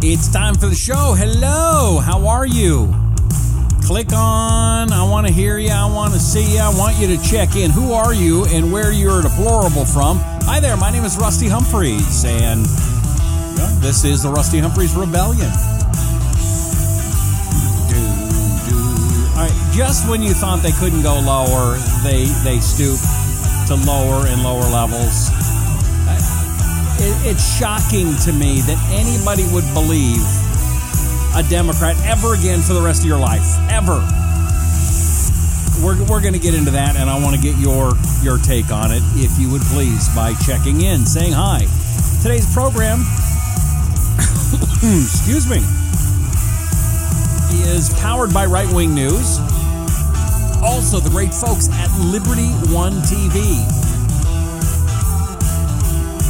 It's time for the show. Hello, how are you? Click on, I want to hear you, I want to see you, I want you to check in. Who are you and where you're deplorable from? Hi there, my name is Rusty Humphries, and this is the Rusty Humphries Rebellion. All right, just when you thought they couldn't go lower, they stoop to lower and lower levels. It's shocking to me that anybody would believe a Democrat ever again for the rest of your life. Ever. We're going to get into that, and I want to get your take on it, if you would please, by checking in, saying hi. Today's program, excuse me, is powered by Right Wing News. Also, the great folks at Liberty One TV.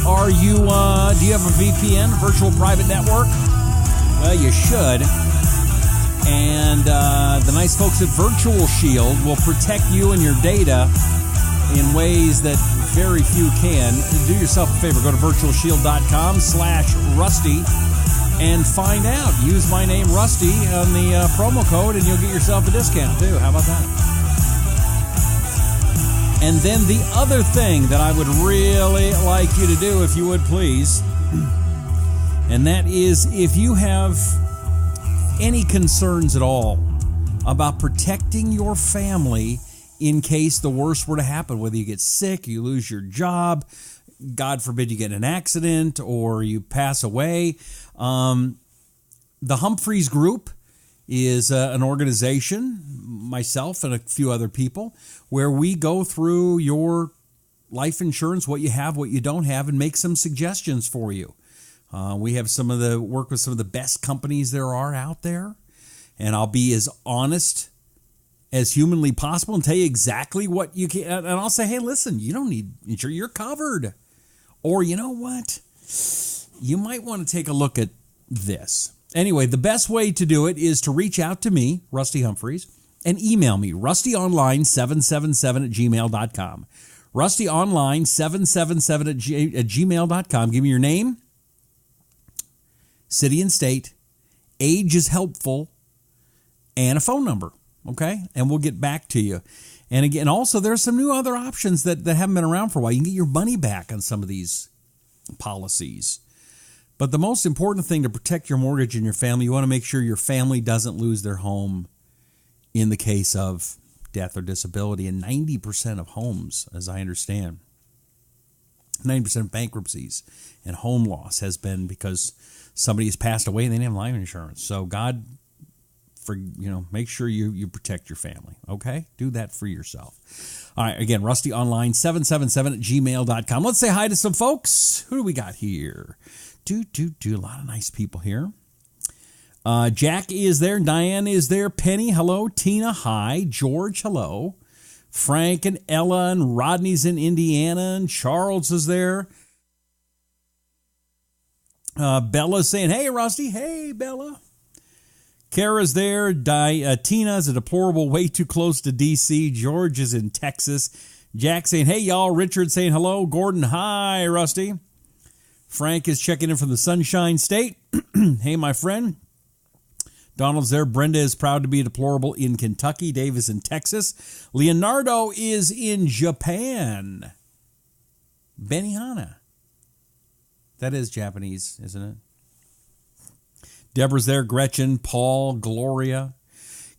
Do you have a VPN, virtual private network? Well, you should. And the nice folks at Virtual Shield will protect you and your data in ways that very few can. Do yourself a favor. Go to virtualshield.com/Rusty and find out. Use my name, Rusty, on the promo code, and you'll get yourself a discount, too. How about that? And then the other thing that I would really like you to do, if you would please, and that is if you have any concerns at all about protecting your family in case the worst were to happen, whether you get sick, you lose your job, God forbid you get in an accident, or you pass away. The Humphries Group is an organization, myself and a few other people, where we go through your life insurance, what you have, what you don't have, and make some suggestions for you. We have work with some of the best companies there are out there, and I'll be as honest as humanly possible and tell you exactly what you can. And I'll say, hey, listen, you don't need insurance, you're covered. Or you know what? You might want to take a look at this. Anyway, the best way to do it is to reach out to me, Rusty Humphries, and email me, rustyonline777@gmail.com. rustyonline777@gmail.com. Give me your name, city and state, age is helpful, and a phone number, okay? And we'll get back to you. And again, also, there's some new other options that haven't been around for a while. You can get your money back on some of these policies. But the most important thing to protect your mortgage and your family, you want to make sure your family doesn't lose their home in the case of death or disability. And 90% of homes, as I understand, 90% of bankruptcies and home loss has been because somebody has passed away and they didn't have life insurance. So God, make sure you protect your family, okay? Do that for yourself. All right, again, rustyonline777@gmail.com. Let's say hi to some folks. Who do we got here? A lot of nice people here. Jack is there. Diane is there. Penny, hello. Tina, hi. George, hello. Frank and Ella and Rodney's in Indiana, and Charles is there. Bella's saying, hey, Rusty. Hey, Bella. Kara's there. Tina is a deplorable way too close to D.C. George is in Texas. Jack saying, hey, y'all. Richard saying hello. Gordon, hi, Rusty. Frank is checking in from the Sunshine State. Hey, my friend. Donald's there. Brenda is proud to be deplorable in Kentucky. Dave is in Texas. Leonardo is in Japan. Benihana. That is Japanese, isn't it? Deborah's there. Gretchen, Paul, Gloria.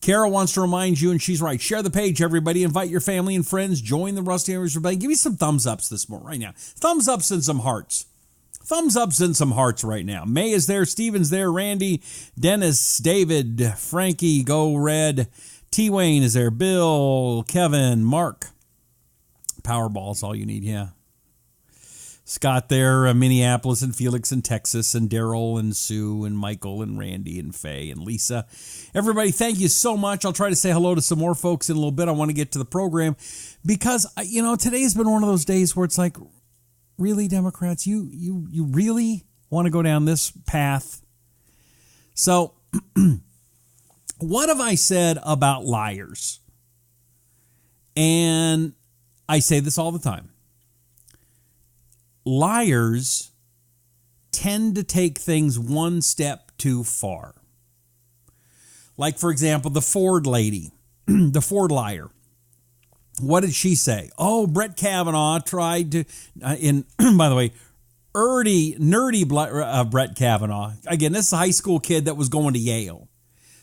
Kara wants to remind you, and she's right, share the page, everybody. Invite your family and friends. Join the Rusty Humphries Rebellion. Give me some thumbs ups this morning, right now. Thumbs ups and some hearts. Thumbs ups and some hearts right now. May is there. Steven's there. Randy, Dennis, David, Frankie, Go Red. T-Wayne is there. Bill, Kevin, Mark. Powerball's all you need, yeah. Scott there, Minneapolis and Felix in Texas, and Daryl and Sue and Michael and Randy and Faye and Lisa. Everybody, thank you so much. I'll try to say hello to some more folks in a little bit. I want to get to the program because, today's been one of those days where it's like, really, Democrats, you really want to go down this path? So, what have I said about liars? And I say this all the time. Liars tend to take things one step too far. Like, for example, the Ford lady, the Ford liar. What did she say? Oh, Brett Kavanaugh tried to, by the way, nerdy Brett Kavanaugh. Again, this is a high school kid that was going to Yale.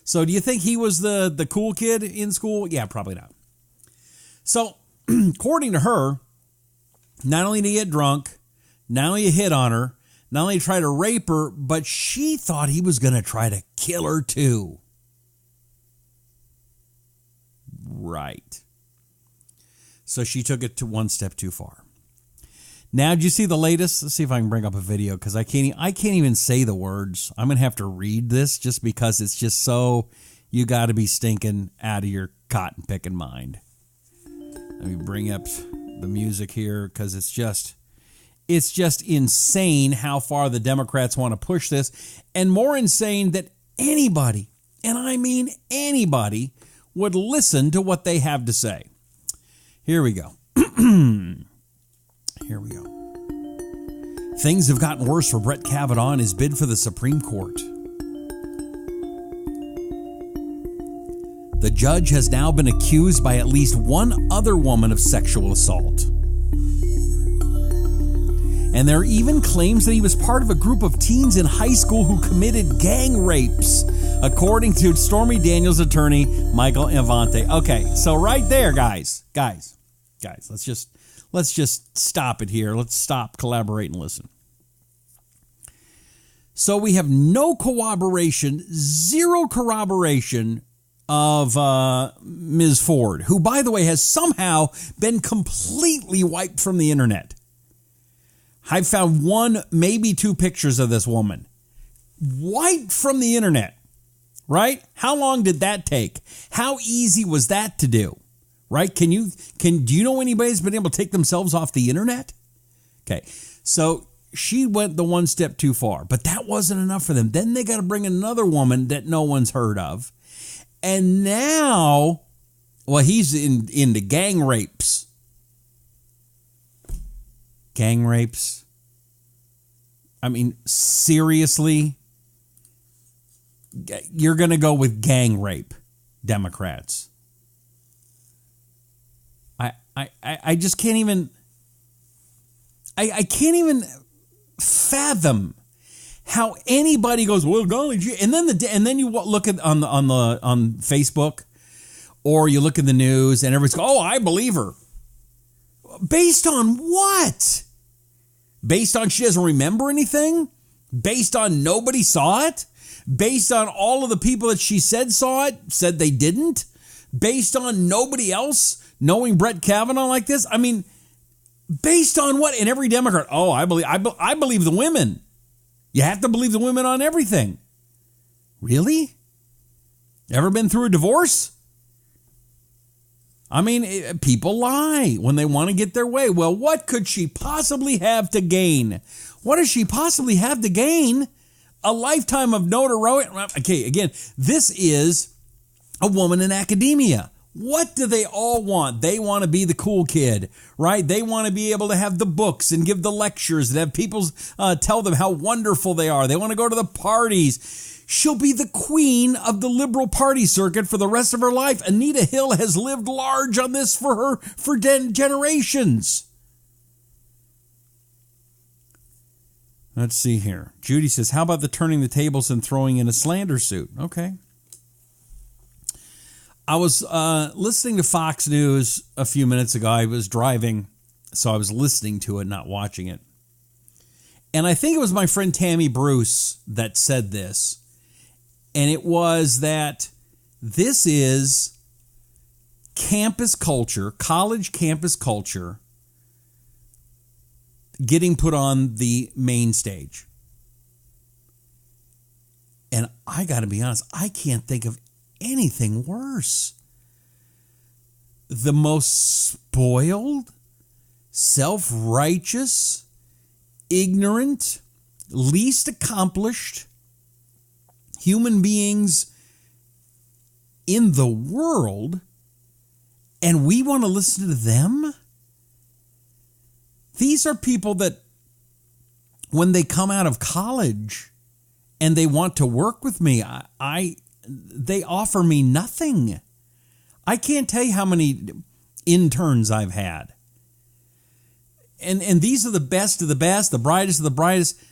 So do you think he was the cool kid in school? Yeah, probably not. So, according to her, not only did he get drunk, not only hit on her, not only tried to rape her, but she thought he was going to try to kill her too. Right. So she took it to one step too far. Now, did you see the latest? Let's see if I can bring up a video, because I can't even say the words. I'm going to have to read this just because it's just so, you got to be stinking out of your cotton picking mind. Let me bring up the music here, because it's just insane how far the Democrats want to push this, and more insane that anybody, and I mean anybody, would listen to what they have to say. Here we go. Here we go. Things have gotten worse for Brett Kavanaugh in his bid for the Supreme Court. The judge has now been accused by at least one other woman of sexual assault. And there are even claims that he was part of a group of teens in high school who committed gang rapes, according to Stormy Daniels' attorney, Michael Avante. Okay, so right there, guys, let's just stop it here. Let's stop, collaborate, and listen. So we have no corroboration, zero corroboration of Ms. Ford, who, by the way, has somehow been completely wiped from the internet. I found one, maybe two pictures of this woman wiped from the internet, right? How long did that take? How easy was that to do, right? Do you know anybody's been able to take themselves off the internet? Okay, so she went the one step too far, but that wasn't enough for them. Then they got to bring another woman that no one's heard of. And now, well, he's into gang rapes. Gang rapes? I mean, seriously? You're going to go with gang rape, Democrats. I just can't even... I can't even fathom how anybody goes, well, golly, and then you look at on Facebook, or you look at the news, and everybody's going, oh, I believe her. Based on what? Based on she doesn't remember anything? Based on nobody saw it? Based on all of the people that she said saw it, said they didn't? Based on nobody else knowing Brett Kavanaugh like this? I mean, based on what? And every Democrat, oh, I believe the women. You have to believe the women on everything. Really? Ever been through a divorce? I mean, people lie when they want to get their way. Well, what could she possibly have to gain? What does she possibly have to gain? A lifetime of notoriety. Okay, again, this is a woman in academia. What do they all want? They want to be the cool kid, right? They want to be able to have the books and give the lectures and have people tell them how wonderful they are. They want to go to the parties. She'll be the queen of the liberal party circuit for the rest of her life. Anita Hill has lived large on this for generations. Let's see here. Judy says, how about the turning the tables and throwing in a slander suit? Okay. I was listening to Fox News a few minutes ago. I was driving, so I was listening to it, not watching it. And I think it was my friend Tammy Bruce that said this. And it was that this is campus culture, college campus culture, getting put on the main stage. And I got to be honest, I can't think of anything worse. The most spoiled, self-righteous, ignorant, least accomplished human beings in the world, and we want to listen to them? These are people that, when they come out of college and they want to work with me. They offer me nothing. I can't tell you how many interns I've had. And these are the best of the best, the brightest of the brightest.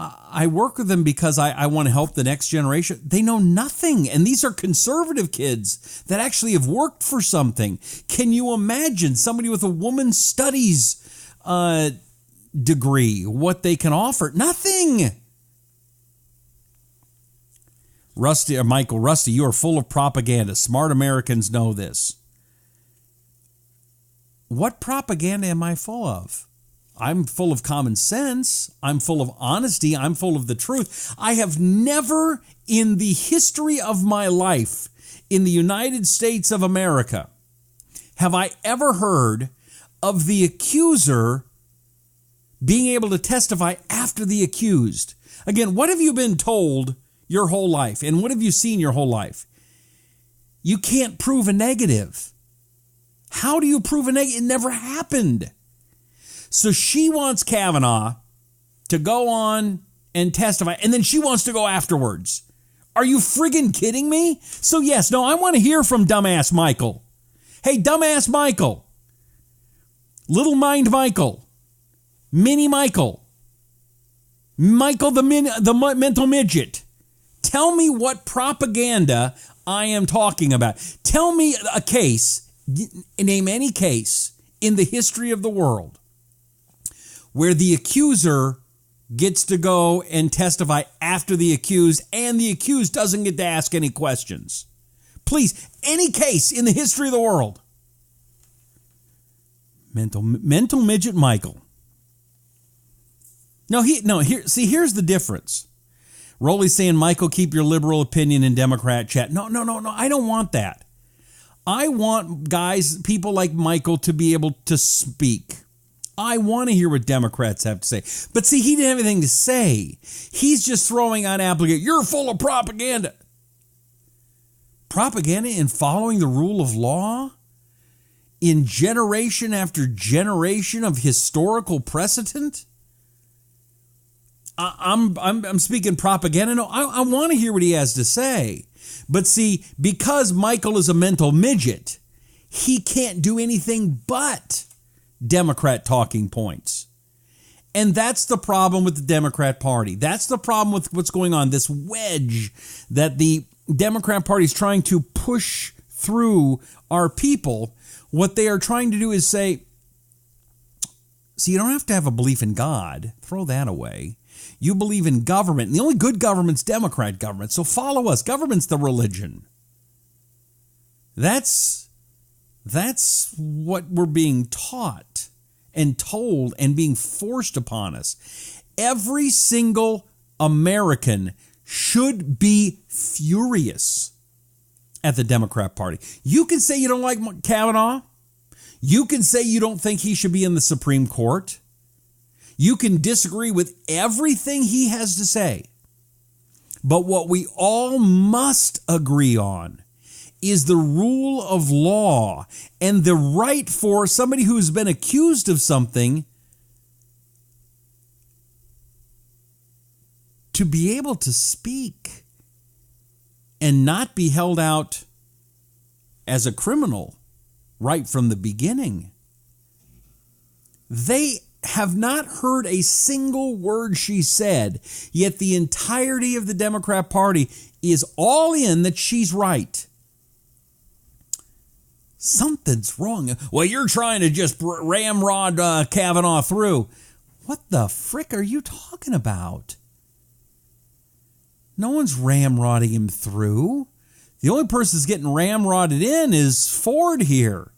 I work with them because I want to help the next generation. They know nothing. And these are conservative kids that actually have worked for something. Can you imagine somebody with a woman's studies degree, what they can offer? Nothing. Rusty, you are full of propaganda. Smart Americans know this. What propaganda am I full of? I'm full of common sense. I'm full of honesty. I'm full of the truth. I have never in the history of my life in the United States of America have I ever heard of the accuser being able to testify after the accused. Again, what have you been told your whole life? And what have you seen your whole life? You can't prove a negative. How do you prove a negative? It never happened. So she wants Kavanaugh to go on and testify, and then she wants to go afterwards. Are you friggin' kidding me? So yes, no, I want to hear from dumbass Michael. Hey, dumbass Michael. Little mind Michael. Mini Michael. Michael the mental midget. Tell me what propaganda I am talking about. Tell me a case, name any case in the history of the world where the accuser gets to go and testify after the accused and the accused doesn't get to ask any questions. Please, any case in the history of the world. Mental midget Michael. Here's the difference. Rolly's saying, Michael, keep your liberal opinion in Democrat chat. No, I don't want that. I want people like Michael to be able to speak. I want to hear what Democrats have to say. But see, he didn't have anything to say. He's just throwing out applicant. You're full of propaganda. Propaganda in following the rule of law? In generation after generation of historical precedent? I'm speaking propaganda. No, I want to hear what he has to say. But see, because Michael is a mental midget, he can't do anything but Democrat talking points. And that's the problem with the Democrat Party. That's the problem with what's going on, this wedge that the Democrat Party is trying to push through our people. What they are trying to do is say, see, you don't have to have a belief in God. Throw that away. You believe in government. And the only good government's Democrat government. So follow us. Government's the religion. That's what we're being taught and told and being forced upon us. Every single American should be furious at the Democrat Party. You can say you don't like Kavanaugh. You can say you don't think he should be in the Supreme Court. You can disagree with everything he has to say. But what we all must agree on is the rule of law and the right for somebody who's been accused of something to be able to speak and not be held out as a criminal right from the beginning. They have not heard a single word she said, yet the entirety of the Democrat Party is all in that she's right. Something's wrong. Well, you're trying to just ramrod Kavanaugh through. What the frick are you talking about? No one's ramrodding him through. The only person that's getting ramrodded in is Ford here.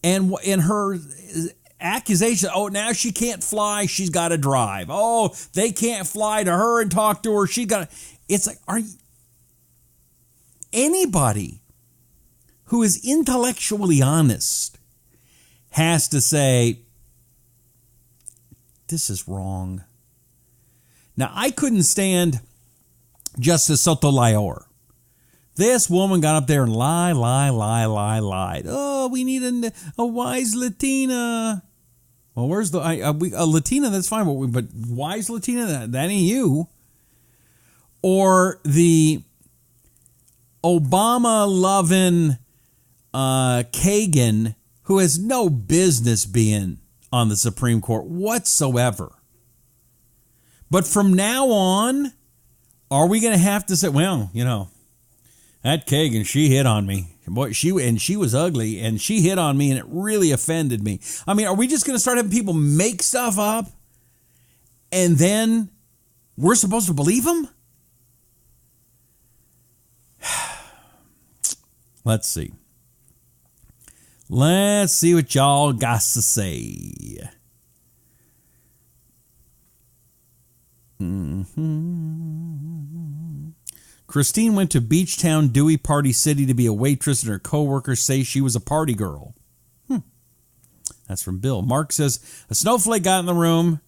And in her accusation, oh, now she can't fly, she's got to drive. Oh, they can't fly to her and talk to her, she got to... It's like, anybody who is intellectually honest has to say, this is wrong. Now, I couldn't stand Justice Sotomayor. This woman got up there and lied. Oh, we need a wise Latina. Well, where's a Latina? That's fine, but wise Latina, that ain't you. or the Obama-loving Kagan, who has no business being on the Supreme Court whatsoever. But from now on, are we going to have to say, well, that Kagan, she hit on me. Boy, she was ugly, and she hit on me, and it really offended me. I mean, are we just going to start having people make stuff up, and then we're supposed to believe them? Let's see. Let's see what y'all got to say. Christine went to Beachtown Dewey Party City to be a waitress, and her coworkers say she was a party girl. That's from Bill. Mark says, a snowflake got in the room.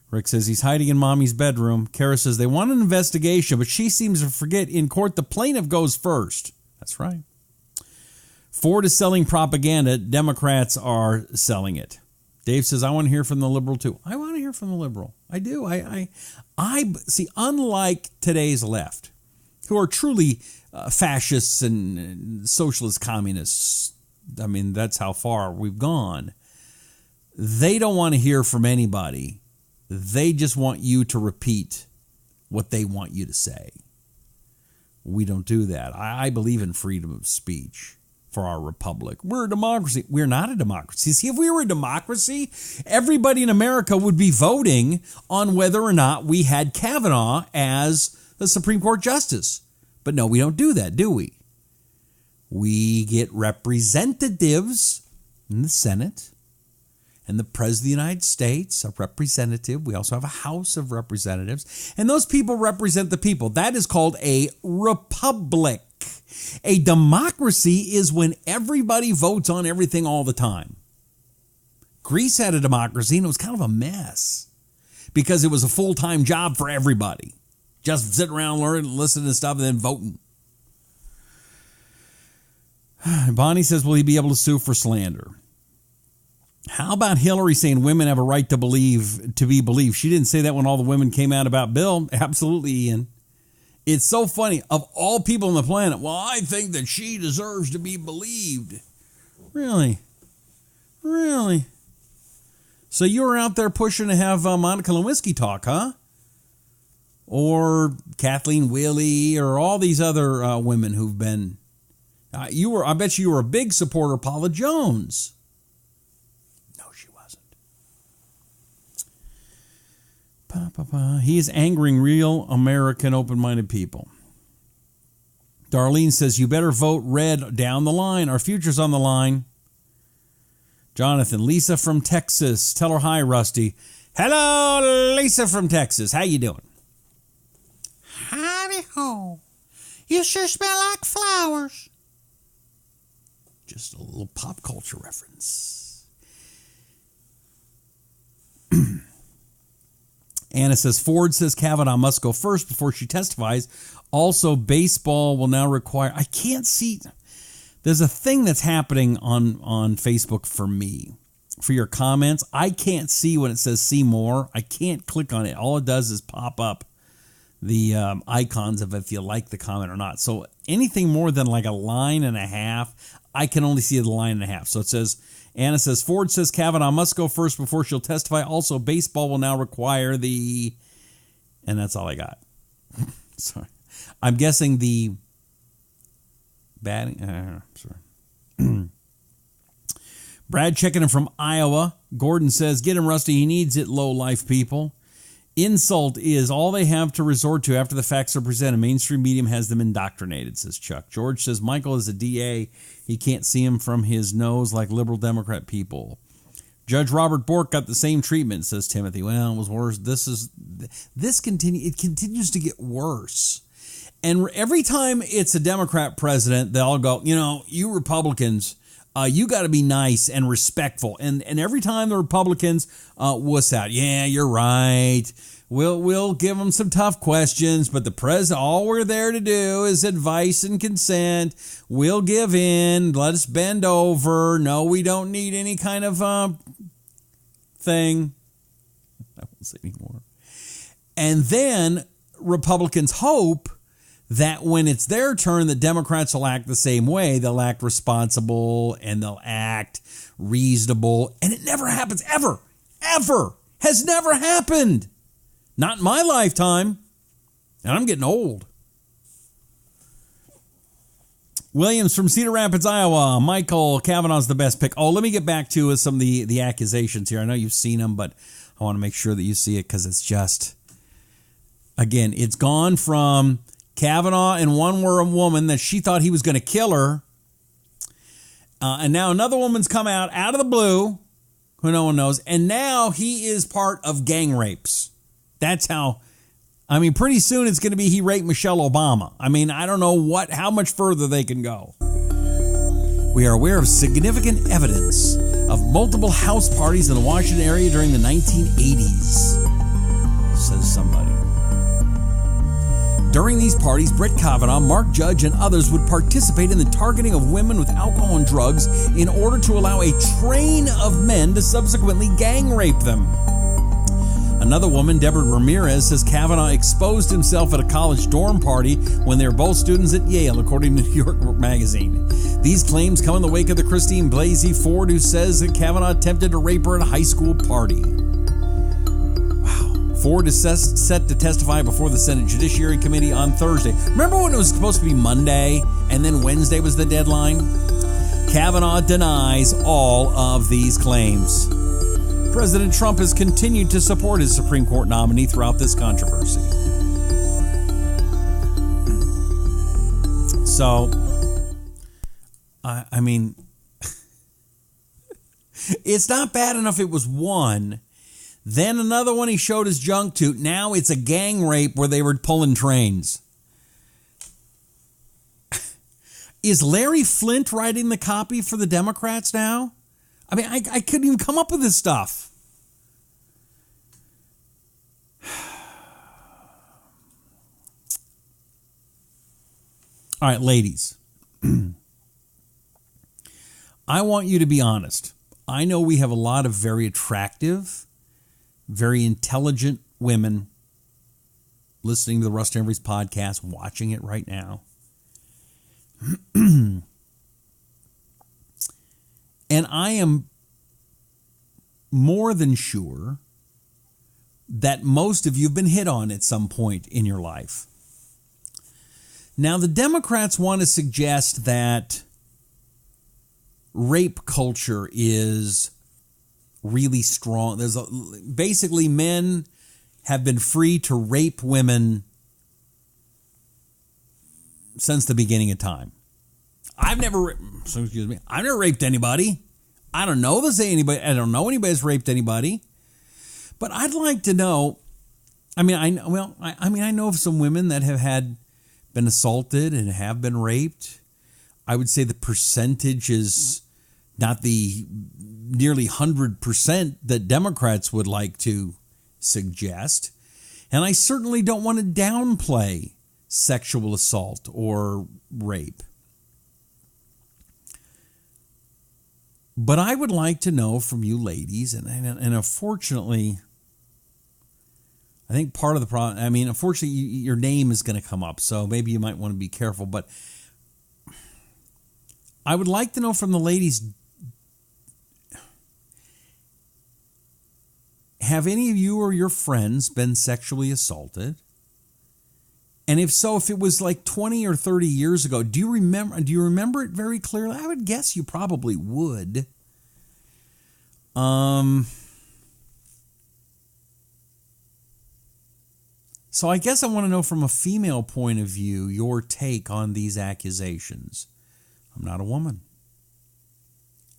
Rick says he's hiding in mommy's bedroom. Kara says they want an investigation, but she seems to forget in court the plaintiff goes first. That's right. Ford is selling propaganda. Democrats are selling it. Dave says, I want to hear from the liberal too. I want to hear from the liberal. I do. I see, unlike today's left, who are truly fascists and socialist communists. I mean, that's how far we've gone. They don't want to hear from anybody. They just want you to repeat what they want you to say. We don't do that. I believe in freedom of speech for our republic. We're a democracy. We're not a democracy. See, if we were a democracy, everybody in America would be voting on whether or not we had Kavanaugh as the Supreme Court justice. But no, we don't do that, do we? We get representatives in the Senate, and the President of the United States, a representative. We also have a House of Representatives, and those people represent the people. That is called a republic. A democracy is when everybody votes on everything all the time. Greece had a democracy, and it was kind of a mess because it was a full-time job for everybody. Just sitting around learning, listening to stuff, and then voting. Bonnie says, will he be able to sue for slander? How about Hillary saying women have a right to be believed? She didn't say that when all the women came out about Bill. Absolutely, Ian. It's so funny. Of all people on the planet, well, I think that she deserves to be believed. Really? Really? So you were out there pushing to have Monica Lewinsky talk, huh? Or Kathleen Willey, or all these other women who've been... I bet you were a big supporter of Paula Jones. No, she wasn't. He is angering real American open-minded people. Darlene says, you better vote red down the line. Our future's on the line. Jonathan, Lisa from Texas. Tell her hi, Rusty. Hello, Lisa from Texas. How you doing? Howdy ho. You sure smell like flowers. Just a little pop culture reference. Anna says, Ford says Kavanaugh must go first before she testifies. Also, baseball will now require... I can't see... There's a thing that's happening on Facebook for me. For your comments, I can't see when it says see more. I can't click on it. All it does is pop up the icons of if you like the comment or not. So anything more than like a line and a half, I can only see the line and a half. So it says, Anna says, Ford says Kavanaugh must go first before she'll testify. Also, baseball will now require the... And that's all I got. Sorry. I'm guessing the batting... sorry. Brad checking in from Iowa. Gordon says, get him, Rusty. He needs it, low-life people. Insult is all they have to resort to after the facts are presented. Mainstream medium has them indoctrinated, says Chuck. George says Michael is a DA. He can't see him from his nose like liberal Democrat people. Judge Robert Bork got the same treatment, says Timothy. Well, it was worse. It continues to get worse. And every time it's a Democrat president, they all go, you Republicans, you got to be nice and respectful. And every time the Republicans wuss out, yeah, you're right. We'll give them some tough questions, but the president, all we're there to do is advice and consent. We'll give in. Let us bend over. No, we don't need any kind of thing. I won't say anymore. And then Republicans hope that when it's their turn, the Democrats will act the same way. They'll act responsible and they'll act reasonable. And it never happens, ever, ever. Has never happened. Not in my lifetime. And I'm getting old. Williams from Cedar Rapids, Iowa. Michael Kavanaugh's the best pick. Oh, let me get back to some of the accusations here. I know you've seen them, but I want to make sure that you see it because it's just, again, it's gone from Kavanaugh and one woman that she thought he was going to kill her. And now another woman's come out of the blue, who no one knows, and now he is part of gang rapes. That's how, I mean, pretty soon it's going to be he raped Michelle Obama. I mean, I don't know how much further they can go. We are aware of significant evidence of multiple house parties in the Washington area during the 1980s, says somebody. During these parties, Brett Kavanaugh, Mark Judge, and others would participate in the targeting of women with alcohol and drugs in order to allow a train of men to subsequently gang rape them. Another woman, Deborah Ramirez, says Kavanaugh exposed himself at a college dorm party when they were both students at Yale, according to New York Magazine. These claims come in the wake of the Christine Blasey Ford, who says that Kavanaugh attempted to rape her at a high school party. Ford is set to testify before the Senate Judiciary Committee on Thursday. Remember when it was supposed to be Monday and then Wednesday was the deadline? Kavanaugh denies all of these claims. President Trump has continued to support his Supreme Court nominee throughout this controversy. So, I mean, it's not bad enough it was one. Then another one he showed his junk to. Now it's a gang rape where they were pulling trains. Is Larry Flynt writing the copy for the Democrats now? I mean, I couldn't even come up with this stuff. All right, ladies. I want you to be honest. I know we have a lot of very attractive, very intelligent women listening to the Russ Humphries podcast, watching it right now. And I am more than sure that most of you have been hit on at some point in your life. Now, the Democrats want to suggest that rape culture is really strong. Basically, men have been free to rape women since the beginning of time. I've never raped anybody. I don't know anybody that's raped anybody. But I'd like to know. I mean, I know of some women that have been assaulted and have been raped. I would say the percentage is not the nearly 100% that Democrats would like to suggest. And I certainly don't want to downplay sexual assault or rape. But I would like to know from you ladies, and unfortunately, I think part of the problem, I mean, unfortunately, your name is going to come up, so maybe you might want to be careful. But I would like to know from the ladies, have any of you or your friends been sexually assaulted? And if so, if it was like 20 or 30 years ago, do you remember it very clearly? I would guess you probably would. So I guess I want to know from a female point of view, your take on these accusations. I'm not a woman.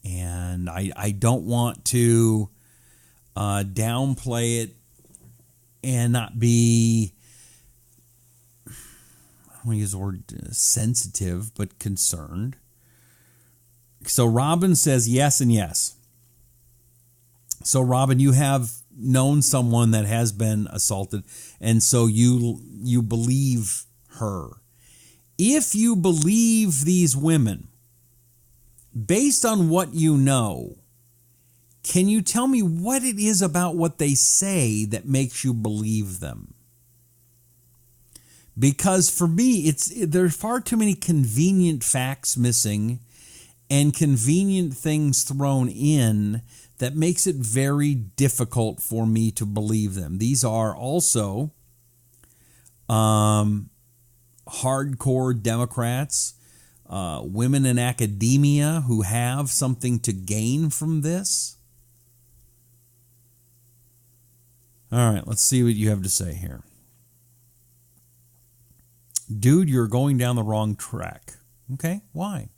And I don't want to downplay it and not be, I want to use the word sensitive, but concerned. So Robin says yes and yes. So Robin, you have known someone that has been assaulted, and so you believe her. If you believe these women, based on what you know, can you tell me what it is about what they say that makes you believe them? Because for me, there's far too many convenient facts missing and convenient things thrown in that makes it very difficult for me to believe them. These are also hardcore Democrats, women in academia who have something to gain from this. All right, let's see what you have to say here. Dude, you're going down the wrong track. Okay, why?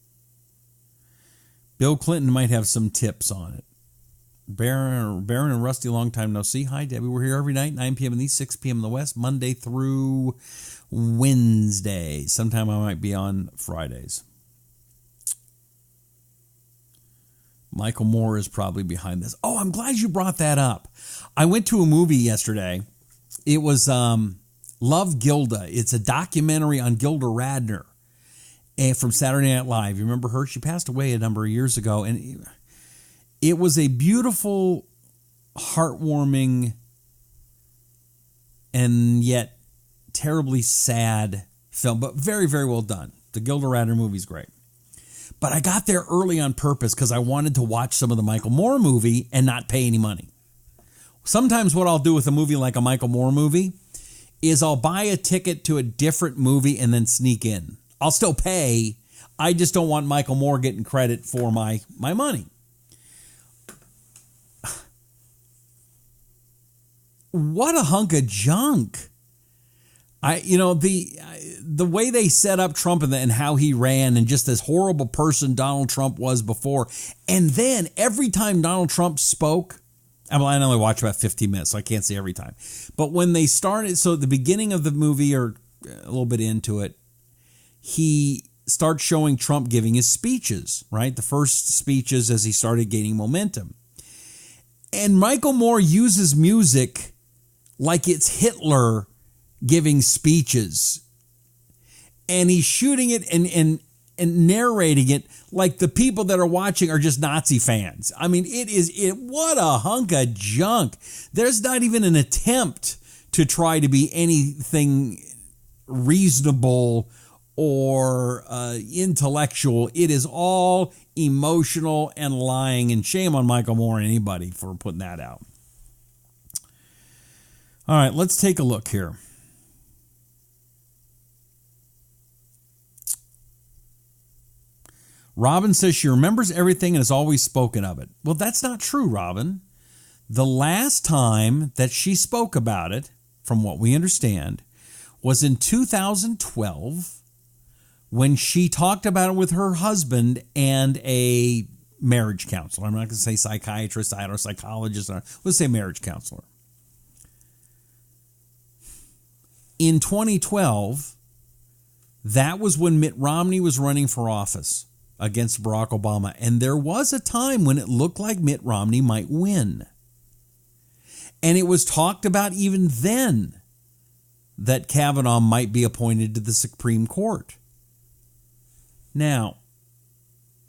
Bill Clinton might have some tips on it. Baron and Rusty, long time no see. Hi, Debbie. We're here every night, 9 p.m. in the East, 6 p.m. in the West, Monday through Wednesday. Sometime I might be on Fridays. Michael Moore is probably behind this. Oh, I'm glad you brought that up. I went to a movie yesterday. It was Love Gilda. It's a documentary on Gilda Radner from Saturday Night Live. You remember her? She passed away a number of years ago. And it was a beautiful, heartwarming, and yet terribly sad film, but very, very well done. The Gilda Radner movie is great. But I got there early on purpose because I wanted to watch some of the Michael Moore movie and not pay any money. Sometimes what I'll do with a movie like a Michael Moore movie is I'll buy a ticket to a different movie and then sneak in. I'll still pay. I just don't want Michael Moore getting credit for my money. What a hunk of junk. The way they set up Trump and how he ran and just this horrible person Donald Trump was before. And then every time Donald Trump spoke, I only watched about 15 minutes, so I can't say every time. But when they started, so at the beginning of the movie or a little bit into it, he starts showing Trump giving his speeches, right? The first speeches as he started gaining momentum. And Michael Moore uses music like it's Hitler giving speeches. And he's shooting it and narrating it like the people that are watching are just Nazi fans. I mean, what a hunk of junk. There's not even an attempt to try to be anything reasonable or intellectual. It is all emotional and lying, and shame on Michael Moore and anybody for putting that out. All right, let's take a look here. Robin says she remembers everything and has always spoken of it. Well, that's not true, Robin. The last time that she spoke about it, from what we understand, was in 2012 when she talked about it with her husband and a marriage counselor. I'm not going to say psychiatrist, or psychologist. Let's say marriage counselor. In 2012, that was when Mitt Romney was running for office against Barack Obama. And there was a time when it looked like Mitt Romney might win. And it was talked about even then that Kavanaugh might be appointed to the Supreme Court. Now,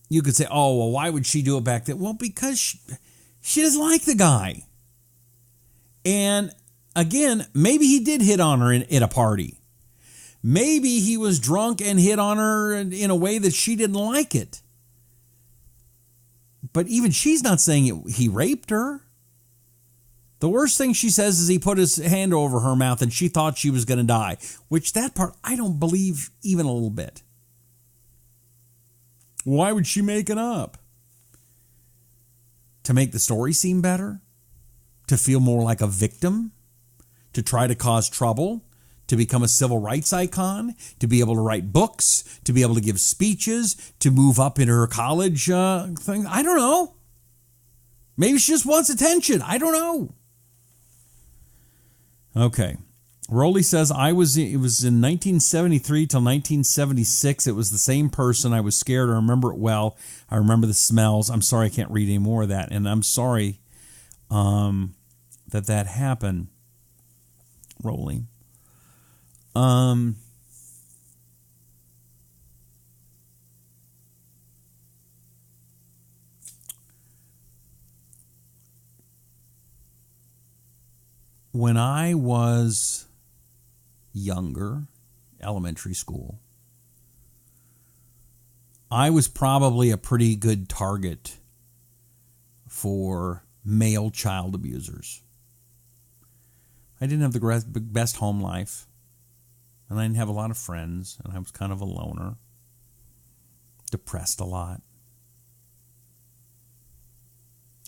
you could say, oh, well, why would she do it back then? Well, because she doesn't like the guy. And again, maybe he did hit on her at a party. Maybe he was drunk and hit on her in a way that she didn't like it. But even she's not saying he raped her. The worst thing she says is he put his hand over her mouth and she thought she was going to die, which that part I don't believe even a little bit. Why would she make it up? To make the story seem better? To feel more like a victim? To try to cause trouble? To become a civil rights icon? To be able to write books? To be able to give speeches? To move up in her college thing? I don't know. Maybe she just wants attention. I don't know. Okay. Rowley says, it was in 1973 till 1976. It was the same person. I was scared. I remember it well. I remember the smells. I'm sorry I can't read any more of that. And I'm sorry that happened, Rowley. When I was younger, elementary school, I was probably a pretty good target for male child abusers. I didn't have the best home life, and I didn't have a lot of friends, and I was kind of a loner, depressed a lot.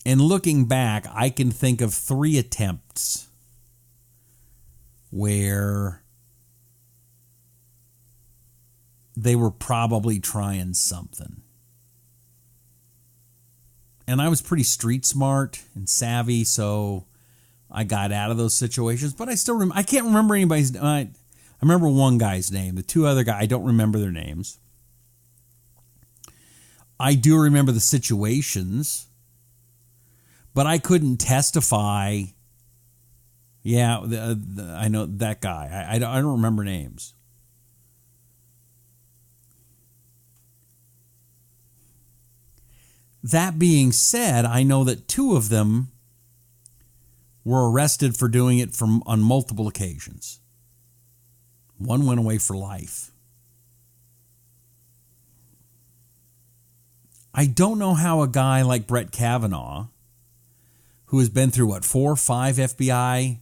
And looking back, I can think of 3 attempts where they were probably trying something. And I was pretty street smart and savvy, so I got out of those situations. But I still I can't remember anybody's. I remember one guy's name. The 2 other guys, I don't remember their names. I do remember the situations, but I couldn't testify. Yeah, I know that guy. I don't remember names. That being said, I know that 2 of them were arrested for doing it on multiple occasions. One went away for life. I don't know how a guy like Brett Kavanaugh, who has been through, 4 or 5 FBI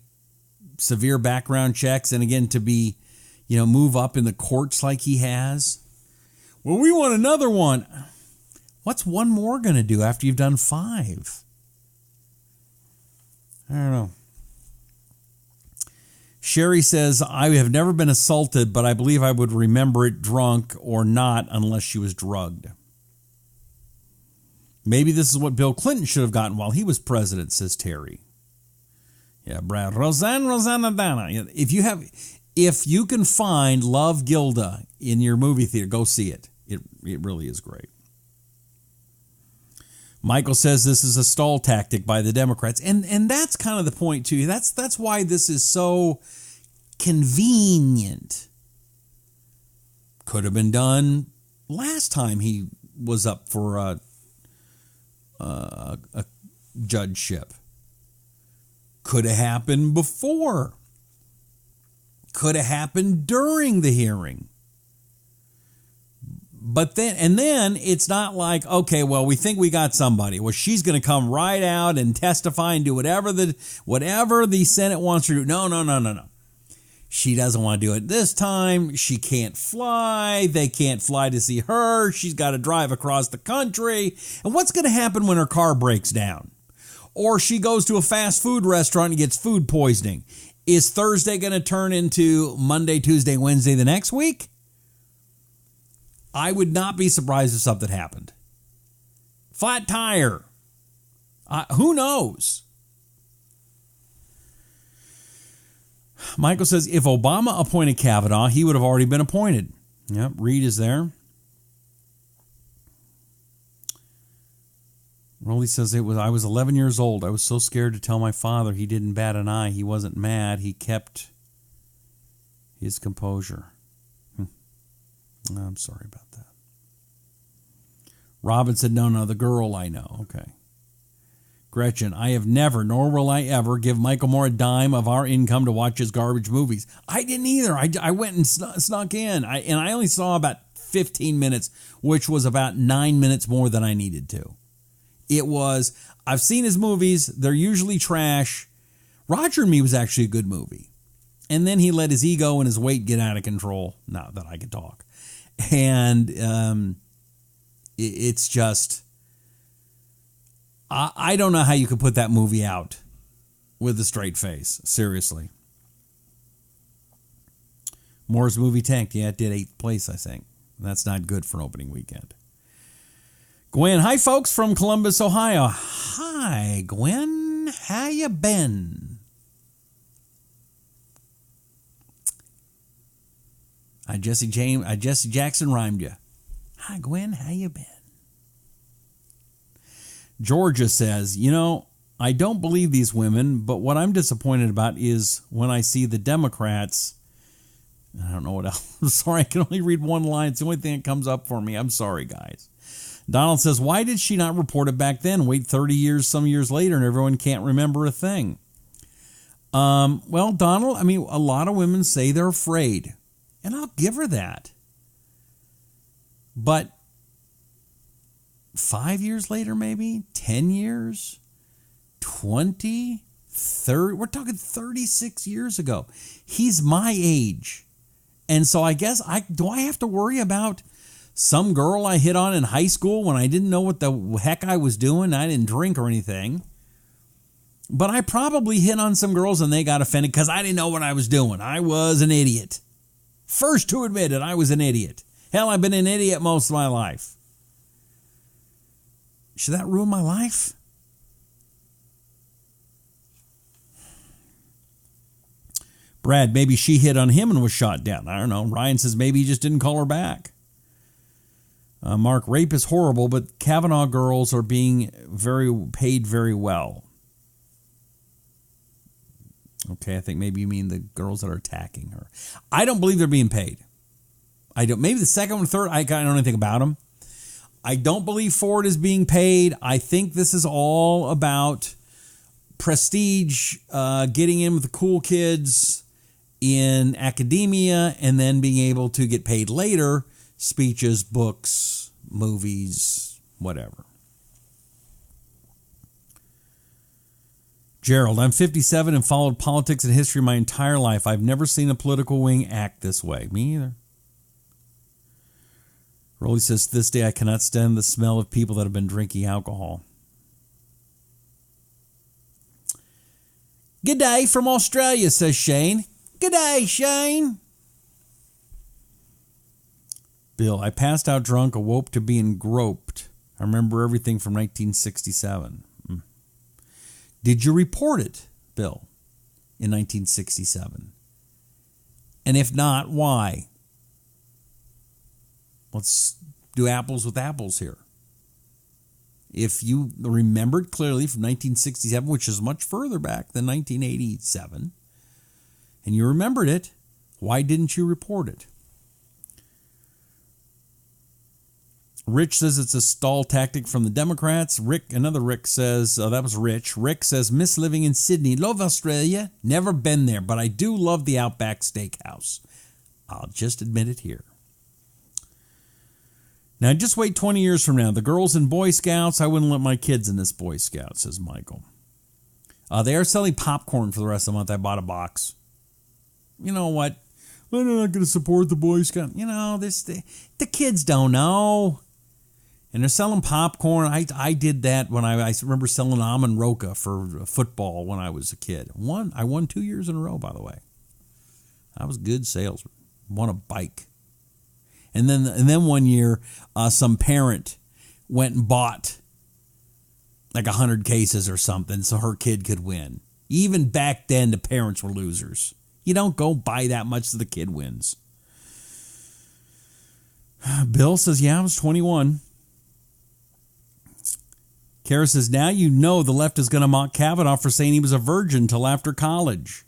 severe background checks, and again, to be, move up in the courts like he has. Well, we want another one. What's one more going to do after you've done 5? I don't know. Sherry says, I have never been assaulted, but I believe I would remember it drunk or not unless she was drugged. Maybe this is what Bill Clinton should have gotten while he was president, says Terry. Yeah, Brad. Rosanna Dana. If you can find Love Gilda in your movie theater, go see it. It really is great. Michael says this is a stall tactic by the Democrats. And that's kind of the point, too. That's why this is so convenient. Could have been done last time he was up for a judgeship. Could have happened before. Could have happened during the hearing. But then it's not like, okay, well, we think we got somebody. Well, she's going to come right out and testify and do whatever the Senate wants her to do. No. She doesn't want to do it this time. She can't fly. They can't fly to see her. She's got to drive across the country. And what's going to happen when her car breaks down? Or she goes to a fast food restaurant and gets food poisoning. Is Thursday going to turn into Monday, Tuesday, Wednesday the next week? I would not be surprised if something happened. Flat tire. Who knows? Michael says, if Obama appointed Kavanaugh, he would have already been appointed. Yep, Reed is there. Rolly says, I was 11 years old. I was so scared to tell my father. He didn't bat an eye. He wasn't mad. He kept his composure. I'm sorry about that. Robin said, no, the girl I know. Okay. Gretchen, I have never, nor will I ever, give Michael Moore a dime of our income to watch his garbage movies. I didn't either. I went and snuck in. I only saw about 15 minutes, which was about 9 minutes more than I needed to. I've seen his movies. They're usually trash. Roger and Me was actually a good movie. And then he let his ego and his weight get out of control. Not that I can talk. And it's just, I don't know how you could put that movie out with a straight face. Seriously. Moore's movie tanked. Yeah, it did 8th place, I think. That's not good for an opening weekend. Gwen, hi folks from Columbus, Ohio. Hi, Gwen. How you been? Jesse Jackson rhymed you. Hi, Gwen. How you been? Georgia says, I don't believe these women, but what I'm disappointed about is when I see the Democrats. I don't know what else. I'm sorry, I can only read one line. It's the only thing that comes up for me. I'm sorry, guys. Donald says, why did she not report it back then? Wait 30 years, some years later, and everyone can't remember a thing. Well, Donald, a lot of women say they're afraid. And I'll give her that. But 5 years later, maybe 10 years, 20, 30, we're talking 36 years ago. He's my age. And so I guess do I have to worry about some girl I hit on in high school when I didn't know what the heck I was doing? I didn't drink or anything. But I probably hit on some girls and they got offended because I didn't know what I was doing. I was an idiot. First to admit it, I was an idiot. Hell, I've been an idiot most of my life. Should that ruin my life? Brad, maybe she hit on him and was shot down. I don't know. Ryan says maybe he just didn't call her back. Mark, rape is horrible, but Kavanaugh girls are being paid very well. Okay, I think maybe you mean the girls that are attacking her. I don't believe they're being paid. I don't. Maybe the second one, third, I don't know anything about them. I don't believe Ford is being paid. I think this is all about prestige, getting in with the cool kids in academia, and then being able to get paid later, speeches, books, movies, whatever. Gerald, I'm 57 and followed politics and history my entire life. I've never seen a political wing act this way. Me either. Rolly says, this day I cannot stand the smell of people that have been drinking alcohol. Good day from Australia, says Shane. Good day, Shane. Bill, I passed out drunk, awoke to being groped. I remember everything from 1967. Did you report it, Bill, in 1967? And if not, why? Let's do apples with apples here. If you remembered clearly from 1967, which is much further back than 1987, and you remembered it, why didn't you report it? Rich says it's a stall tactic from the Democrats. Another Rick says, that was Rich. Rick says, miss living in Sydney. Love Australia. Never been there, but I do love the Outback Steakhouse. I'll just admit it here. Now, just wait 20 years from now. The girls in Boy Scouts, I wouldn't let my kids in this Boy Scout, says Michael. They are selling popcorn for the rest of the month. I bought a box. You know what? I'm not going to support the Boy Scout. You know, the kids don't know. And they're selling popcorn. I did that when I remember selling almond roca for football when I was a kid. I won 2 years in a row, by the way. I was a good salesman. Won a bike. And then one year, some parent went and bought like 100 cases or something so her kid could win. Even back then, the parents were losers. You don't go buy that much so the kid wins. Bill says, yeah, I was 21. Kara says, now you know the left is going to mock Kavanaugh for saying he was a virgin until after college.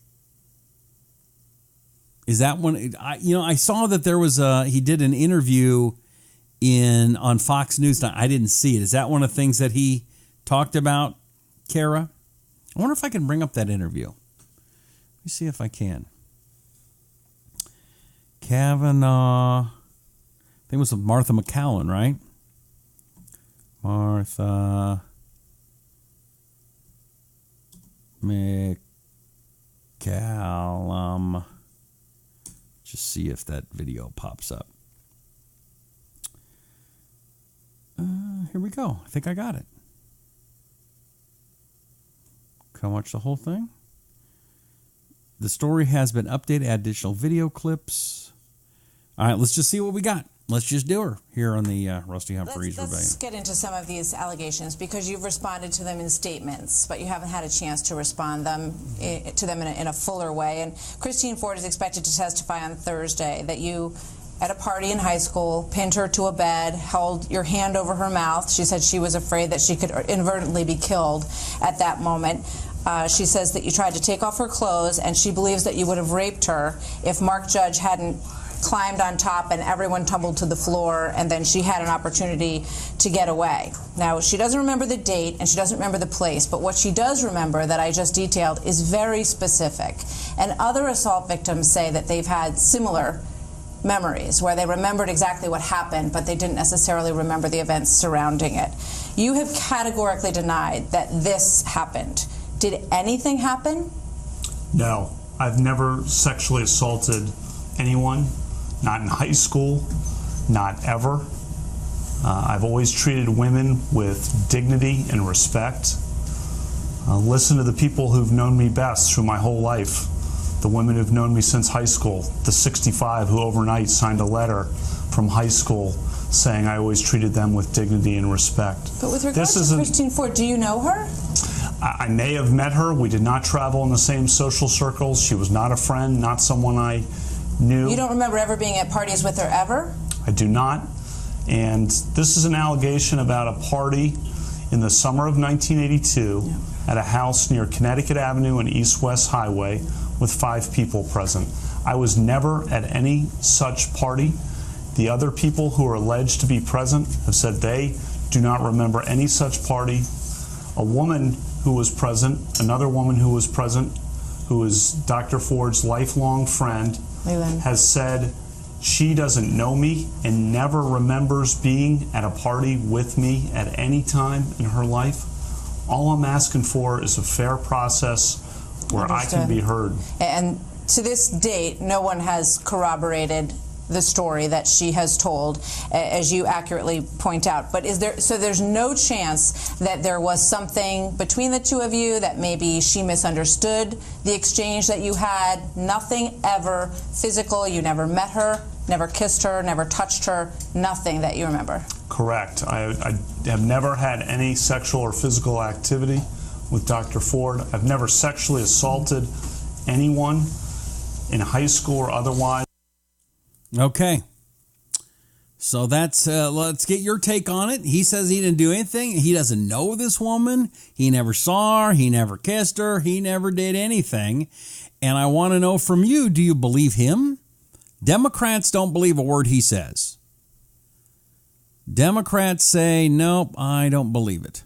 Is that one? I saw that there was he did an interview on Fox News. I didn't see it. Is that one of the things that he talked about, Kara? I wonder if I can bring up that interview. Let me see if I can. Kavanaugh, I think it was with Martha McCallum, right? Martha McCallum. Just see if that video pops up. Here we go. I think I got it. Can I watch the whole thing? The story has been updated. Add additional video clips. All right, let's just see what we got. Let's just do her here on the Rusty Humphries Rebellion. Let's get into some of these allegations because you've responded to them in statements, but you haven't had a chance to respond to them in a fuller way. And Christine Ford is expected to testify on Thursday that you, at a party in high school, pinned her to a bed, held your hand over her mouth. She said she was afraid that she could inadvertently be killed at that moment. She says that you tried to take off her clothes, and she believes that you would have raped her if Mark Judge hadn't climbed on top and everyone tumbled to the floor, and then she had an opportunity to get away. Now, she doesn't remember the date and she doesn't remember the place, but what she does remember that I just detailed is very specific. And other assault victims say that they've had similar memories, where they remembered exactly what happened, but they didn't necessarily remember the events surrounding it. You have categorically denied that this happened. Did anything happen? No. I've never sexually assaulted anyone, not in high school, not ever. I've always treated women with dignity and respect. Listen to the people who've known me best through my whole life. The women who've known me since high school, the 65 who overnight signed a letter from high school saying I always treated them with dignity and respect. But with regard to Christine Ford, do you know her? I may have met her. We did not travel in the same social circles. She was not a friend, not someone I knew. You don't remember ever being at parties with her ever? I do not. And this is an allegation about a party in the summer of 1982 at a house near Connecticut Avenue and East-West Highway with 5 people present. I was never at any such party. The other people who are alleged to be present have said they do not remember any such party. A woman who was present, another woman who was present, who is Dr. Ford's lifelong friend, Leland, has said she doesn't know me and never remembers being at a party with me at any time in her life. All I'm asking for is a fair process where I can be heard. And to this date, no one has corroborated the story that she has told, as you accurately point out. But there's no chance that there was something between the two of you, that maybe she misunderstood the exchange that you had? Nothing ever physical? You never met her, never kissed her, never touched her, nothing that you remember? Correct. I have never had any sexual or physical activity with Dr. Ford. I've never sexually assaulted anyone in high school or otherwise. Okay. So that's, let's get your take on it. He says he didn't do anything. He doesn't know this woman. He never saw her. He never kissed her. He never did anything. And I want to know from you, do you believe him? Democrats don't believe a word he says. Democrats say, nope, I don't believe it.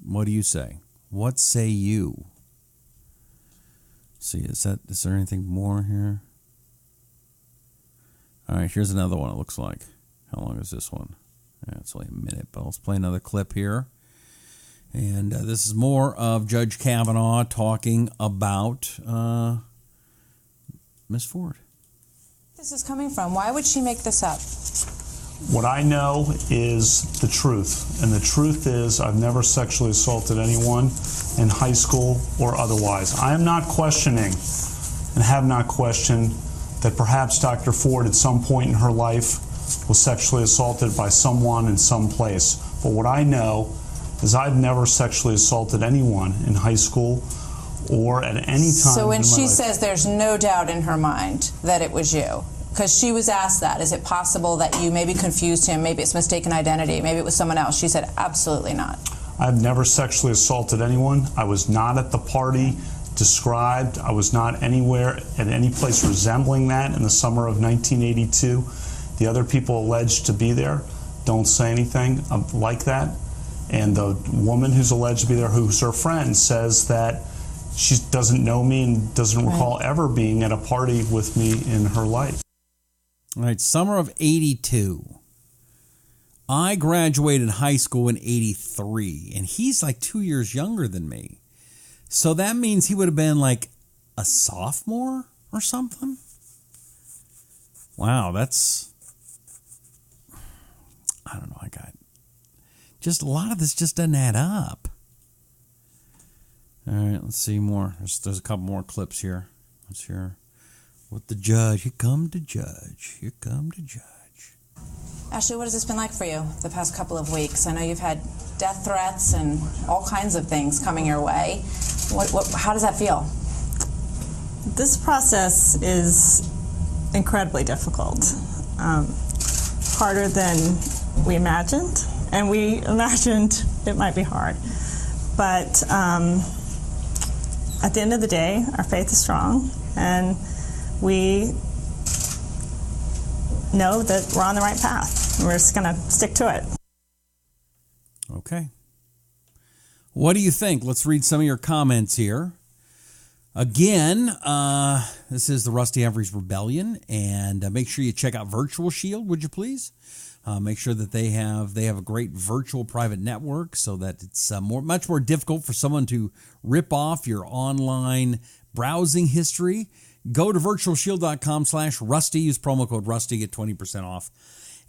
What do you say? What say you? See, is there anything more here? All right, here's another one, it looks like. How long is this one? Yeah, it's only a minute, but let's play another clip here. And this is more of Judge Kavanaugh talking about Miss Ford. This is coming from. Why would she make this up? What I know is the truth. And the truth is I've never sexually assaulted anyone in high school or otherwise. I am not questioning and have not questioned that perhaps Dr. Ford at some point in her life was sexually assaulted by someone in some place. But what I know is I've never sexually assaulted anyone in high school or at any time. So when she life. says there's no doubt in her mind that it was you, because she was asked that, is it possible that you maybe confused him, maybe it's mistaken identity, maybe it was someone else? She said absolutely not. I've never sexually assaulted anyone. I was not at the party described. I was not anywhere at any place resembling that in the summer of 1982. The other people alleged to be there don't say anything like that. And the woman who's alleged to be there, who's her friend, says that she doesn't know me and doesn't recall ever being at a party with me in her life. All right, summer of 82. I graduated high school in 83, and he's like 2 years younger than me. So that means he would have been like a sophomore or something? Wow, that's... I don't know, I got... Just a lot of this just doesn't add up. All right, let's see more. There's a couple more clips here. Let's hear what the judge... Here come the judge. Here come the judge. Ashley, what has this been like for you the past couple of weeks? I know you've had death threats and all kinds of things coming your way. How does that feel? This process is incredibly difficult. Harder than we imagined, and we imagined it might be hard. But at the end of the day, our faith is strong, and we know that we're on the right path. We're just going to stick to it. Okay. What do you think? Let's read some of your comments here. Again, this is the Rusty Humphries Rebellion, and make sure you check out Virtual Shield, would you please? Make sure that they have a great virtual private network so that it's much more difficult for someone to rip off your online browsing history. Go to virtualshield.com/Rusty. Use promo code Rusty, get 20% off.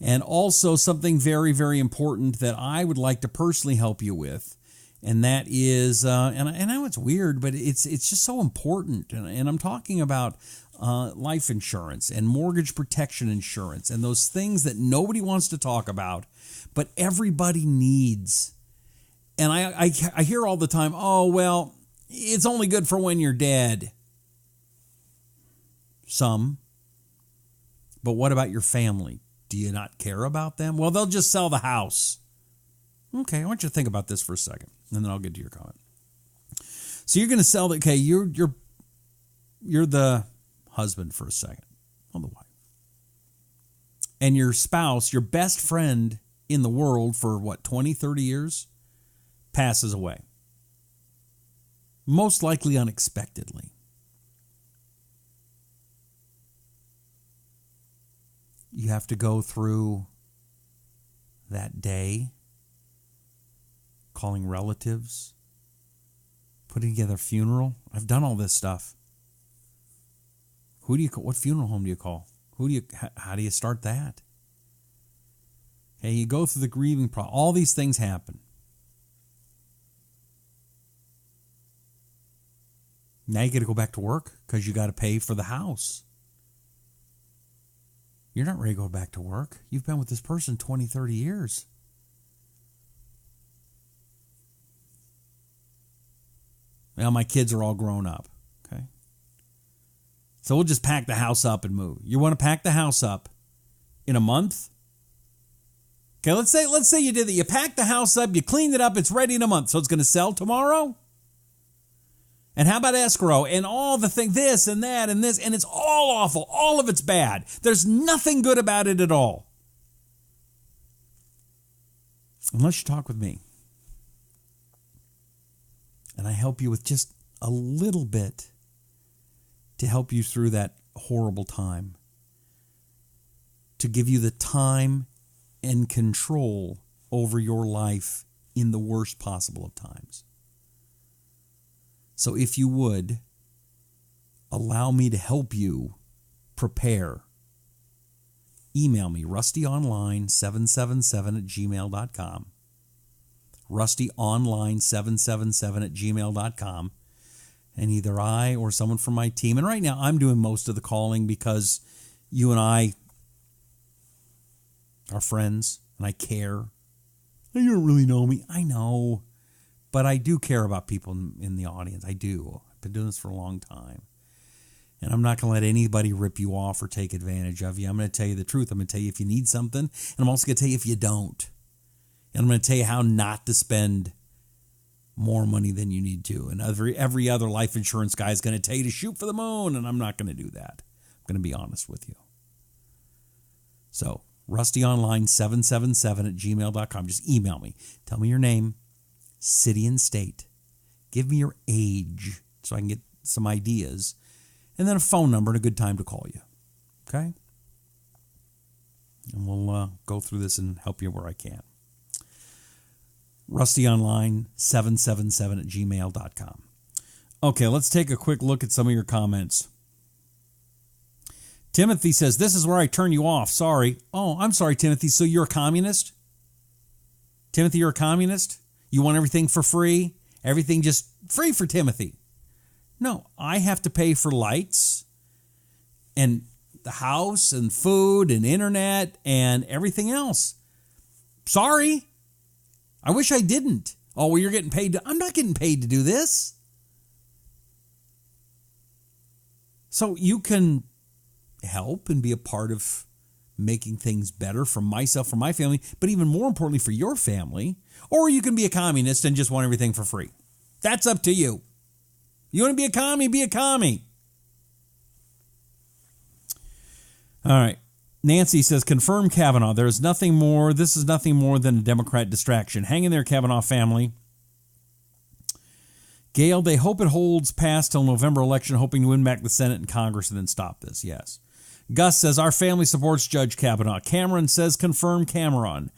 And also something very, very important that I would like to personally help you with, and that is, and I know it's weird, but it's just so important. And I'm talking about life insurance and mortgage protection insurance and those things that nobody wants to talk about, but everybody needs. And I hear all the time, oh, well, it's only good for when you're dead. Some. But what about your family? Do you not care about them? Well, they'll just sell the house. Okay, I want you to think about this for a second, and then I'll get to your comment. So you're going to sell the, okay, you're the husband for a second, or the wife. And your spouse, your best friend in the world for what, 20, 30 years, passes away. Most likely unexpectedly. You have to go through that day, calling relatives, putting together a funeral. I've done all this stuff. What funeral home do you call? How do you start that? Okay, you go through the grieving process. All these things happen. Now you got to go back to work because you got to pay for the house. You're not ready to go back to work. You've been with this person 20, 30 years. Well, my kids are all grown up. Okay. So we'll just pack the house up and move. You want to pack the house up in a month? Okay, let's say you did that. You packed the house up, you cleaned it up, it's ready in a month. So it's going to sell tomorrow? And how about escrow and all the thing, this and that and this, and it's all awful. All of it's bad. There's nothing good about it at all. Unless you talk with me. And I help you with just a little bit to help you through that horrible time. To give you the time and control over your life in the worst possible of times. So if you would, allow me to help you prepare. Email me, rustyonline777@gmail.com. rustyonline777@gmail.com. And either I or someone from my team, and right now I'm doing most of the calling because you and I are friends and I care. You don't really know me. I know. But I do care about people in the audience. I do. I've been doing this for a long time. And I'm not going to let anybody rip you off or take advantage of you. I'm going to tell you the truth. I'm going to tell you if you need something. And I'm also going to tell you if you don't. And I'm going to tell you how not to spend more money than you need to. And every other life insurance guy is going to tell you to shoot for the moon. And I'm not going to do that. I'm going to be honest with you. So, rustyonline777@gmail.com. Just email me. Tell me your name, city and state. Give me your age so I can get some ideas. And then a phone number and a good time to call you. Okay? And we'll go through this and help you where I can. rustyonline777@gmail.com. Okay, let's take a quick look at some of your comments. Timothy says, this is where I turn you off. Sorry. Oh, I'm sorry, Timothy. So you're a communist? Timothy, you're a communist? You want everything for free? Everything just free for Timothy? No, I have to pay for lights and the house and food and internet and everything else. Sorry. I wish I didn't. Oh, well, you're getting paid. I'm not getting paid to do this. So you can help and be a part of making things better for myself, for my family, but even more importantly for your family. Or you can be a communist and just want everything for free. That's up to you. You want to be a commie, be a commie. All right. Nancy says, confirm Kavanaugh. There is nothing more. This is nothing more than a Democrat distraction. Hang in there, Kavanaugh family. Gail, they hope it holds past till November election, hoping to win back the Senate and Congress and then stop this. Yes. Gus says, our family supports Judge Kavanaugh. Cameron says, confirm Kavanaugh.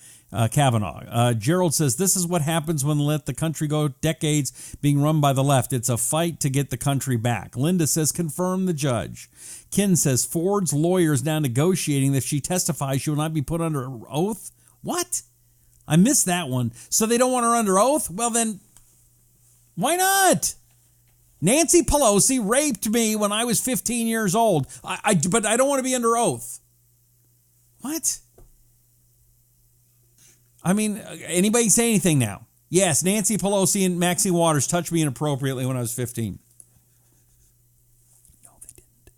Gerald says, this is what happens when let the country go decades being run by the left. It's a fight to get the country back. Linda says, confirm the judge. Ken says, Ford's lawyer is now negotiating that if she testifies, she will not be put under oath. What? I missed that one. So they don't want her under oath? Well, then, why not? Nancy Pelosi raped me when I was 15 years old. But I don't want to be under oath. What? I mean, anybody say anything now? Yes, Nancy Pelosi and Maxine Waters touched me inappropriately when I was 15. No, they didn't.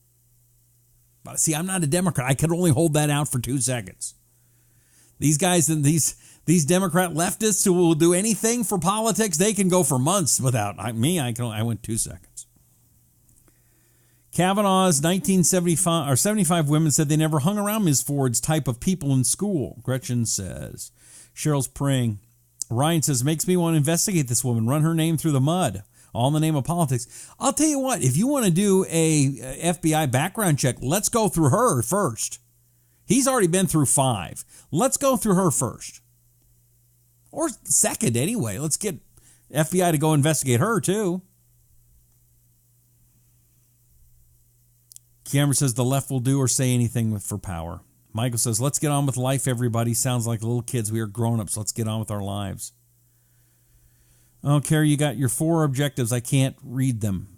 But see, I'm not a Democrat. I could only hold that out for 2 seconds. These guys and these Democrat leftists who will do anything for politics, they can go for months without me. I went 2 seconds. Kavanaugh's 1975 or 75 women said they never hung around Ms. Ford's type of people in school. Gretchen says. Cheryl's praying. Ryan says, makes me want to investigate this woman, run her name through the mud, all in the name of politics. I'll tell you what, if you want to do a FBI background check, let's go through her first. He's already been through 5. Let's go through her first. Or second, anyway. Let's get FBI to go investigate her, too. Cameron says the left will do or say anything for power. Michael says, let's get on with life, everybody. Sounds like little kids. We are grown-ups. Let's get on with our lives. Oh, Carrie, you got your 4 objectives. I can't read them.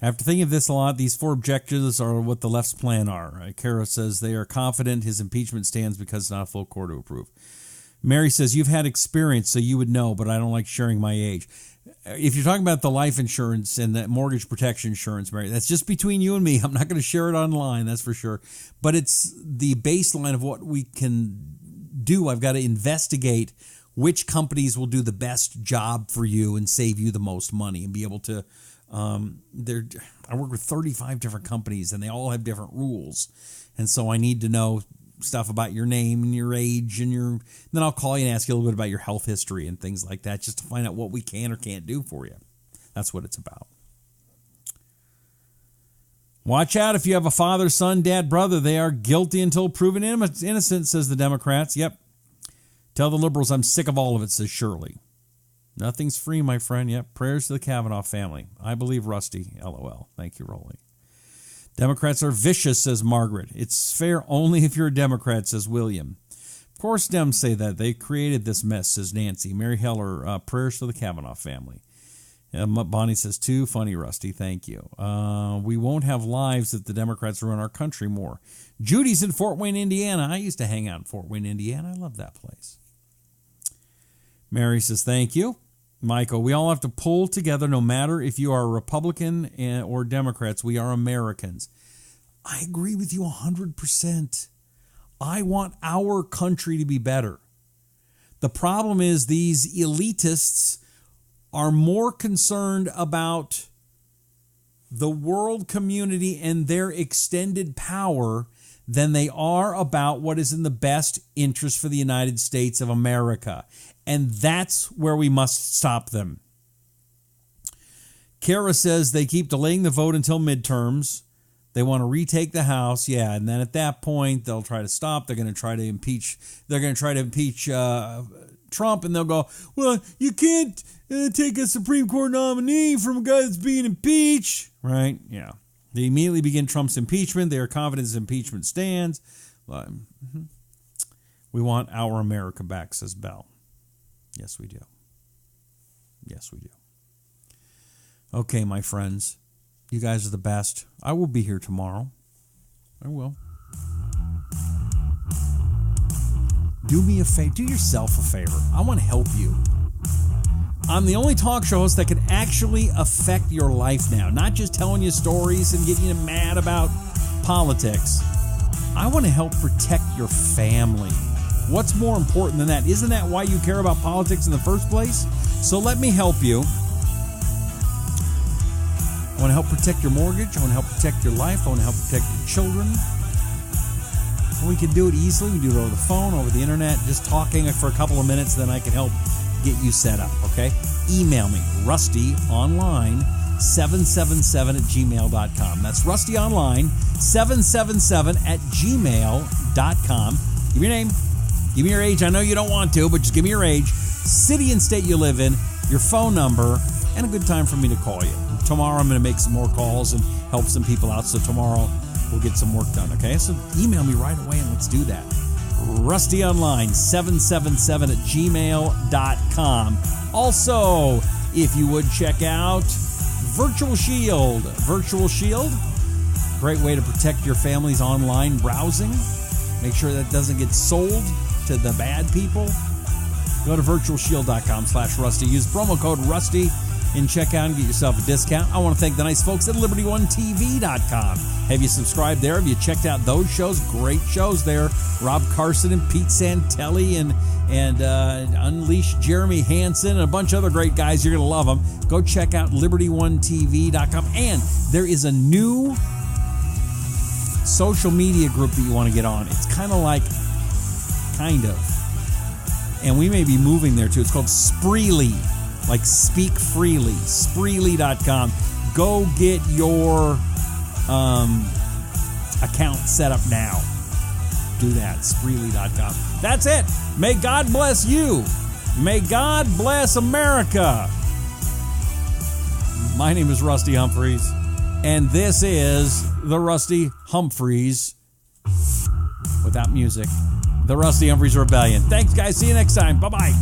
After thinking of this a lot, these 4 objectives are what the left's plan are. Kara says they are confident his impeachment stands because it's not a full court to approve. Mary says, you've had experience, so you would know, but I don't like sharing my age. If you're talking about the life insurance and the mortgage protection insurance, Mary, that's just between you and me. I'm not going to share it online, that's for sure. But it's the baseline of what we can do. I've got to investigate which companies will do the best job for you and save you the most money and be able to I work with 35 different companies and they all have different rules. And so I need to know stuff about your name and your age and then I'll call you and ask you a little bit about your health history and things like that just to find out what we can or can't do for you. That's what it's about. Watch out if you have a father, son, dad, brother. They are guilty until proven innocent, says the Democrats. Yep. Tell the liberals I'm sick of all of it, says Shirley. Nothing's free, my friend. Yep. Prayers to the Kavanaugh family. I believe Rusty. LOL. Thank you, Rolly. Democrats are vicious, says Margaret. It's fair only if you're a Democrat, says William. Of course, Dems say that. They created this mess, says Nancy. Mary Heller, prayers for the Kavanaugh family. Bonnie says, too funny, Rusty. Thank you. We won't have lives if the Democrats run our country more. Judy's in Fort Wayne, Indiana. I used to hang out in Fort Wayne, Indiana. I love that place. Mary says, thank you. Michael, we all have to pull together no matter if you are a Republican or Democrats. We are Americans. I agree with you 100%. I want our country to be better. The problem is these elitists are more concerned about the world community and their extended power than they are about what is in the best interest for the United States of America. And that's where we must stop them. Kara says they keep delaying the vote until midterms. They want to retake the House. Yeah, and then at that point, they'll try to stop. They're going to try to impeach. They're going to try to impeach Trump, and they'll go, well, you can't take a Supreme Court nominee from a guy that's being impeached. Right? Yeah. They immediately begin Trump's impeachment. They are confident his impeachment stands. We want our America back, says Bell. Yes, we do. Yes, we do. Okay, my friends. You guys are the best. I will be here tomorrow. I will. Do me a favor. Do yourself a favor. I want to help you. I'm the only talk show host that can actually affect your life now. Not just telling you stories and getting you mad about politics. I want to help protect your family. What's more important than that? Isn't that why you care about politics in the first place? So let me help you. I want to help protect your mortgage. I want to help protect your life. I want to help protect your children. We can do it easily. We can do it over the phone, over the internet, just talking for a couple of minutes, then I can help get you set up, okay? Email me, rustyonline777@gmail.com. That's rustyonline777@gmail.com. Give me your name. Give me your age. I know you don't want to, but just give me your age, city and state you live in, your phone number, and a good time for me to call you. Tomorrow I'm going to make some more calls and help some people out, so tomorrow we'll get some work done, okay? So email me right away and let's do that. rustyonline777@gmail.com. Also, if you would check out Virtual Shield. Virtual Shield, great way to protect your family's online browsing. Make sure that doesn't get sold to the bad people. Go to virtualshield.com/Rusty. Use promo code Rusty and check out and get yourself a discount. I want to thank the nice folks at LibertyOneTV.com. Have you subscribed there? Have you checked out those shows? Great shows there. Rob Carson and Pete Santelli and Unleash Jeremy Hansen and a bunch of other great guys. You're going to love them. Go check out LibertyOneTV.com. And there is a new social media group that you want to get on. It's kind of, and we may be moving there too. It's called Spreely, like speak freely, Spreely.com. Go get your account set up now. Do that, Spreely.com. That's it. May God bless you. May God bless America. My name is Rusty Humphries, and this is the Rusty Humphries without music. The Rusty Humphries Rebellion. Thanks, guys. See you next time. Bye-bye.